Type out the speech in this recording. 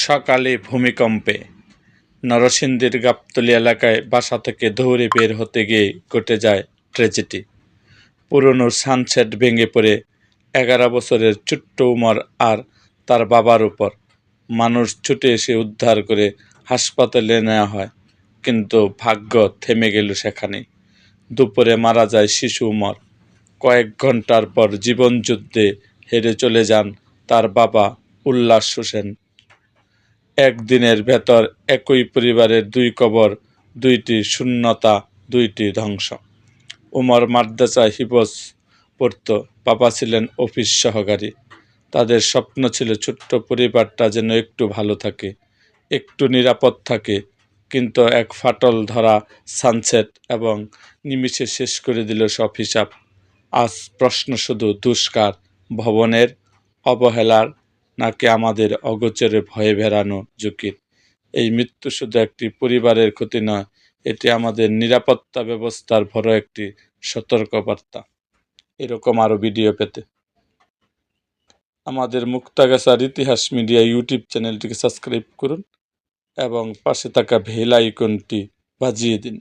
সকালে ভূমিকম্পে নরসিংদীর গাবতলী এলাকায় বাসা থেকে দৌড়ে বের হতে গিয়ে ঘটে যায় ট্র্যাজেডি। পুরনো সানসেট ভেঙে পড়ে 11 বছরের ছোট্ট উমর আর তার বাবার উপর। মানুষ ছুটে এসে উদ্ধার করে হাসপাতালে নেওয়া হয়, কিন্তু ভাগ্য থেমে গেল সেখানেই। দুপুরে মারা যায় শিশু উমর। কয়েক ঘন্টার পর জীবনযুদ্ধে হেরে চলে যান তার বাবা উল্লাস হোসেন। একদিনের ভেতর একই পরিবারের দুই কবর, দুইটি শূন্যতা, দুইটি ধ্বংস। উমর মাদ্রাসায় হিফজ পড়ত, বাবা ছিলেন অফিস সহকারী। তাদের স্বপ্ন ছিল ছোট্ট পরিবারটা যেন একটু ভালো থাকে, একটু নিরাপদ থাকে, কিন্তু এক ফাটল ধরা সানসেট এবং নিমিষে শেষ করে দিল সব হিসাব। আজ প্রশ্ন শুধু দুষ্কার ভবনের, অবহেলার, নাকি আমাদের অগোচরে ভয়ে বেড়ানো ঝুঁকির। এই মৃত্যু শুধু একটি পরিবারের ক্ষতি নয়, এটি আমাদের নিরাপত্তা ব্যবস্থার বড় একটি সতর্কবার্তা। এরকম আরও ভিডিও পেতে আমাদের মুক্তাগাছার ইতিহাস মিডিয়া ইউটিউব চ্যানেলটিকে সাবস্ক্রাইব করুন এবং পাশে থাকা বেল আইকনটি বাজিয়ে দিন।